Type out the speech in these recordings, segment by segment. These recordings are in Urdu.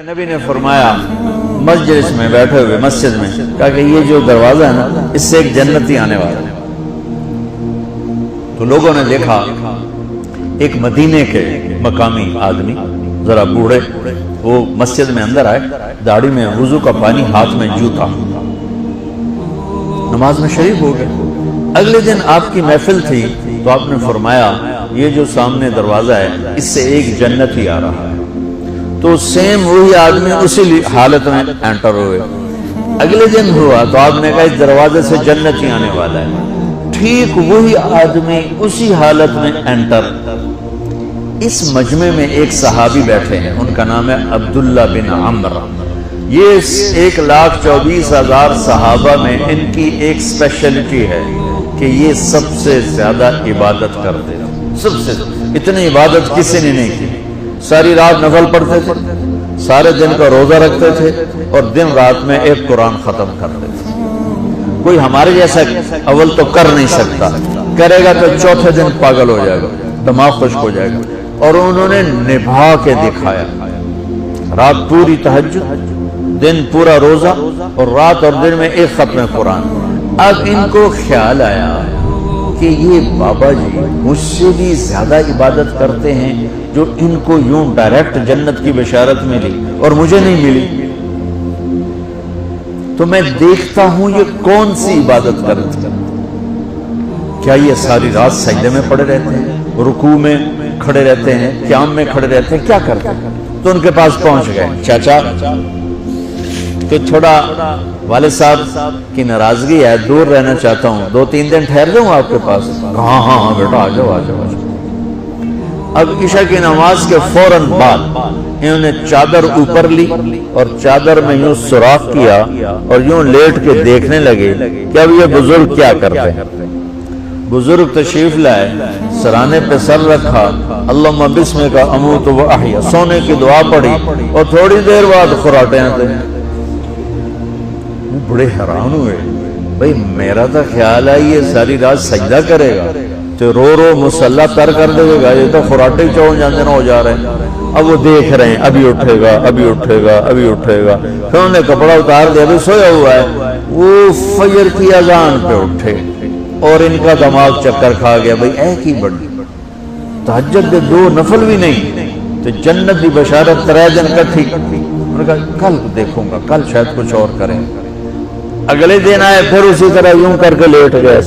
نبی نے فرمایا مسجد میں بیٹھے ہوئے مسجد میں کہا کہ یہ جو دروازہ ہے نا اس سے ایک جنتی آنے والا ہے۔ تو لوگوں نے دیکھا ایک مدینے کے مقامی آدمی ذرا بوڑھے وہ مسجد میں اندر آئے، داڑھی میں وضو کا پانی، ہاتھ میں جوتا، نماز میں شریک ہو گئے۔ اگلے دن آپ کی محفل تھی تو آپ نے فرمایا یہ جو سامنے دروازہ ہے اس سے ایک جنتی آ رہا ہے۔ تو سیم وہی آدمی اسی حالت میں انٹر ہوئے۔ اگلے دن ہوا تو آپ نے کہا اس دروازے سے جنتی آنے والا ہے، ٹھیک وہی آدمی اسی حالت میں انٹر۔ اس مجمع میں ایک صحابی بیٹھے ہیں، ان کا نام ہے عبداللہ بن عمر۔ یہ 1,24,000 صحابہ میں ان کی ایک اسپیشلٹی ہے کہ یہ سب سے زیادہ عبادت کرتے ہیں، سب سے اتنی عبادت کسی نے نہیں کی۔ ساری رات نفل پڑھتے تھے، سارے دن کا روزہ رکھتے تھے اور دن رات میں ایک قرآن ختم کرتے تھے۔ کوئی ہمارے جیسا اول تو کر نہیں سکتا، کرے گا تو چوتھے دن پاگل ہو جائے گا، دماغ خشک ہو جائے گا۔ اور انہوں نے نبھا کے دکھایا، رات پوری تہجد، دن پورا روزہ، اور رات اور دن میں ایک ختم قرآن۔ اب ان کو خیال آیا کہ یہ بابا جی مجھ سے بھی زیادہ عبادت کرتے ہیں، جو ان کو یوں ڈائریکٹ جنت کی بشارت ملی اور مجھے نہیں ملی، تو میں دیکھتا ہوں یہ کون سی عبادت کرتے ہیں۔ کیا یہ ساری رات سجدے میں پڑے رہتے ہیں، رکوع میں کھڑے رہتے ہیں، قیام میں کھڑے رہتے ہیں، کیا کرتے ہیں؟ تو ان کے پاس پہنچ گئے، چاچا تو تھوڑا والد صاحب کی ناراضگی ہے، دور رہنا چاہتا ہوں، 2-3 دن ٹھہر جاؤں آپ کے پاس؟ ہاں ہاں ہاں بیٹا آ جاؤ آ جاؤ آ جاؤ۔ اب عشاء کی نماز کے فوراً بعد انہوں نے چادر اوپر لی اور چادر میں یوں سوراخ کیا اور یوں لیٹ کے دیکھنے لگے کہ اب یہ بزرگ کیا کرتے ہیں۔ بزرگ تشریف لائے، سرانے پہ سر رکھا، اللہم بسمک اموت و احیا، سونے کی دعا پڑھی اور تھوڑی دیر بعد خراٹے آتے ہیں۔ بڑے حیران ہوئے، بھئی میرا تو خیال ہے یہ ساری رات سجدہ کرے گا تو رو رو مسلح تر کر دے گا، یہ تو خراٹے چون جانے نہ ہو جا رہے ہیں۔ اب وہ دیکھ رہے ہیں ابھی اٹھے گا ابھی اٹھے گا ابھی اٹھے گا، پھر انہوں نے کپڑا اتار دیا، ابھی سویا ہوا ہے۔ وہ فجر کی اذان پہ اٹھے اور ان کا دماغ چکر کھا گیا، بھئی اے کی بڑی تہجد دے 2 نفل بھی نہیں تو جنت دی بشارت 3 دن کٹھی۔ انہوں نے کہا کل دیکھوں گا، کل شاید کچھ اور کریں۔ اگلے دن آئے پھر اسی طرح یوں کر کے لیٹ گئے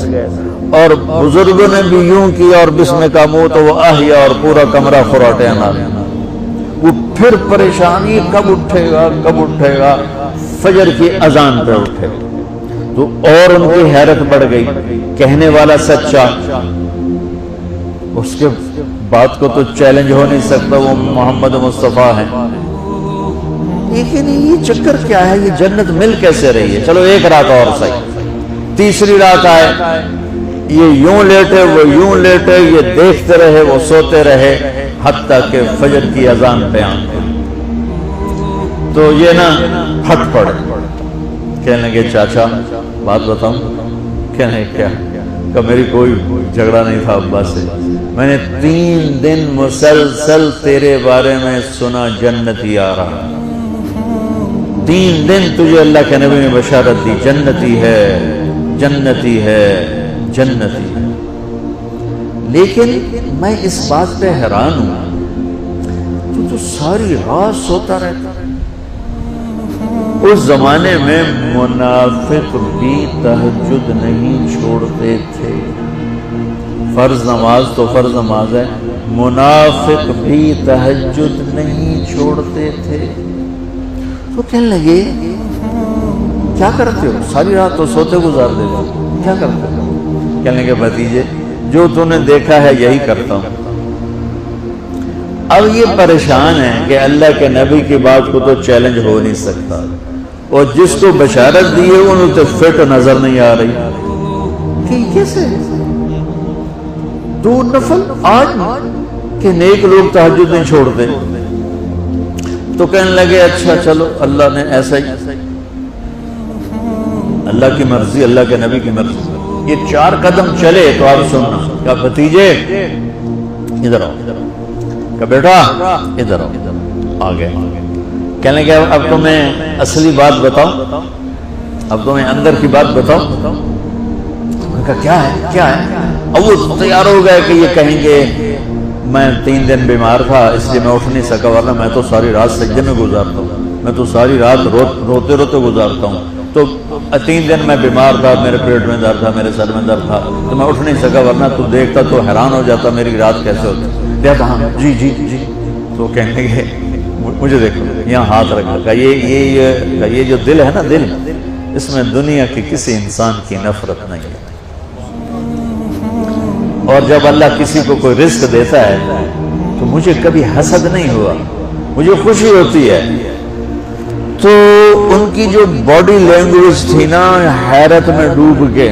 اور بزرگوں نے بھی یوں کیا اور بسمک اموت و احیا اور پورا کمرہ خراٹے آنا۔ وہ پھر پریشانی کب اٹھے گا کب اٹھے گا، فجر کی اذان پہ اٹھے تو اور ان کی حیرت بڑھ گئی، کہنے والا سچا، اس کے بات کو تو چیلنج ہو نہیں سکتا، وہ محمد مصطفیٰ ہیں، لیکن یہ چکر کیا ہے، یہ جنت مل کیسے رہی ہے؟ چلو ایک رات اور صحیح۔ تیسری رات آئے، یہ یوں لیٹے وہ یوں لیٹے، یہ دیکھتے رہے وہ سوتے رہے، حتیٰ کہ فجر کی اذان پہ آئے تو یہ نا پھٹ پڑے، کہنے لگے چاچا بات بتاؤں؟ کہنے کیا؟ کہ میری کوئی جھگڑا نہیں تھا ابا سے، میں نے 3 دن مسلسل تیرے بارے میں سنا جنتی آ رہا، 3 دن تجھے اللہ کے نبی نے بشارت دی جنتی ہے جنتی ہے جنتی ہے، لیکن میں اس بات پہ حیران ہوں تو ساری رات سوتا رہتا۔ اس زمانے میں منافق بھی تہجد نہیں چھوڑتے تھے، فرض نماز تو فرض نماز ہے، منافق بھی تہجد نہیں چھوڑتے تھے۔ تو کہنے لگے کیا کرتے ہو، ساری رات تو سوتے گزار دیتے ہو، کیا کرتے ہو؟ کہنے لگے بھتیجے جو تو نے دیکھا ہے یہی کرتا ہوں۔ اب یہ پریشان ہے کہ اللہ کے نبی کی بات کو تو چیلنج ہو نہیں سکتا، اور جس کو بشارت دی ہے انہوں تو فٹ نظر نہیں آ رہی کہ کیسے 2 نفل آج کہ نیک لوگ تہجد نہیں چھوڑتے۔ تو کہنے لگے اچھا چلو اللہ نے ایسا ہی، اللہ کی مرضی، اللہ کے نبی کی مرضی۔ یہ 4 قدم چلے تو آپ سننا، کہا بھتیجے ادھر آؤ، کہ بیٹا ادھر آؤ، آ گئے، کہنے لگے اب تمہیں اصلی بات بتاؤ، اب تمہیں اندر کی بات بتاؤ۔ میں کہا کیا ہے کیا ہے؟ اب وہ تیار ہو گئے کہ یہ کہیں گے میں 3 دن بیمار تھا اس لیے میں اٹھ نہیں سکا، ورنہ میں تو ساری رات سجدے میں گزارتا ہوں، میں تو ساری رات روتے روتے گزارتا ہوں، تو 3 دن میں بیمار تھا، میرے پیٹ میں درد تھا، میرے سر میں درد تھا، تو میں اٹھ نہیں سکا، ورنہ تو دیکھتا تو حیران ہو جاتا میری رات کیسے ہوتی۔ کہتا ہاں جی جی جی۔ تو کہنے لگے مجھے دیکھو یہاں ہاتھ رکھا، کہ یہ جو دل ہے نا، دل اس میں دنیا کی کسی انسان کی نفرت نہیں ہے، اور جب اللہ کسی کو کوئی رزق دیتا ہے تو مجھے کبھی حسد نہیں ہوا، مجھے خوشی ہوتی ہے۔ تو ان کی جو باڈی لینگویج تھی نا، حیرت میں ڈوب کے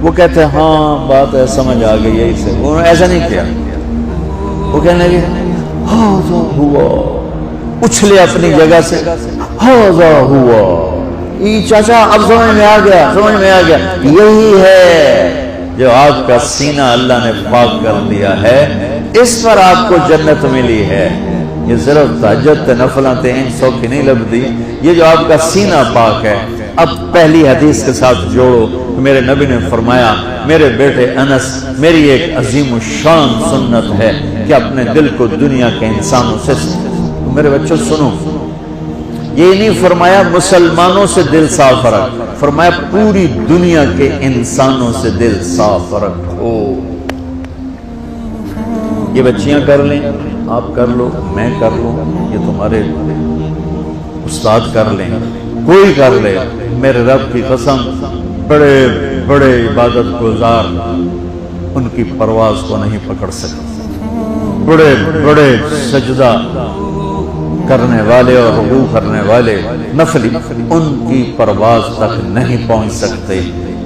وہ کہتے ہیں ہاں بات ہے سمجھ آ گئی ہے اسے، انہوں نے ایسا نہیں کیا، وہ کہنے لگے ہاذا ہوا، اچھلے اپنی جگہ سے، ہاذا ہوا، یہ چاچا اب سمجھ میں آ گیا، سمجھ میں آ گیا، یہی ہے جو آپ کا سینہ اللہ نے پاک کر دیا ہے، اس پر آپ کو جنت ملی ہے۔ یہ صرف تہجد نفلاں 300 کی نہیں لبدی، یہ جو آپ کا سینہ پاک ہے۔ اب پہلی حدیث کے ساتھ جوڑو، میرے نبی نے فرمایا میرے بیٹے انس، میری ایک عظیم الشان سنت ہے کہ اپنے دل کو دنیا کے انسانوں سے، میرے بچوں سنو، یہ نہیں فرمایا مسلمانوں سے دل صاف رکھ، فرمایا پوری دنیا کے انسانوں سے دل صاف رکھو۔ یہ بچیاں کر لیں، آپ کر لو، میں کر لوں، یہ تمہارے استاد کر لیں، کوئی کر لے، میرے رب کی قسم بڑے بڑے عبادت گزار ان کی پرواز کو نہیں پکڑ سکتے، بڑے بڑے سجدہ کرنے والے اور رکوع کرنے والے نفلی ان کی پرواز تک نہیں پہنچ سکتے۔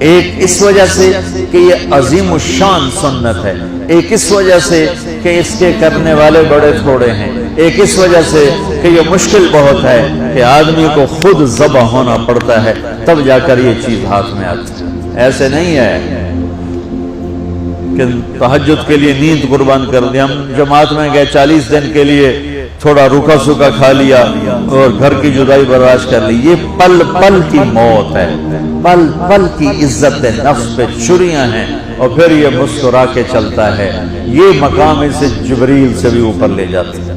ایک اس وجہ سے کہ یہ عظیم الشان سنت ہے، ایک اس وجہ سے کہ اس کے کرنے والے بڑے تھوڑے ہیں، ایک اس وجہ سے کہ یہ مشکل بہت ہے کہ آدمی کو خود ذبح ہونا پڑتا ہے تب جا کر یہ چیز ہاتھ میں آتی ہے۔ ایسے نہیں ہے کہ تہجد کے لیے نیند قربان کر دی، ہم جماعت میں گئے 40 دن کے لیے تھوڑا روکھا سوکھا کھا لیا اور گھر کی جدائی برداشت کر لی، یہ پل پل کی موت ہے، پل پل کی عزت نفس پہ چھریاں ہیں، اور پھر یہ مسکرا کے چلتا ہے، یہ مقام اسے جبریل سے بھی اوپر لے جاتی ہے۔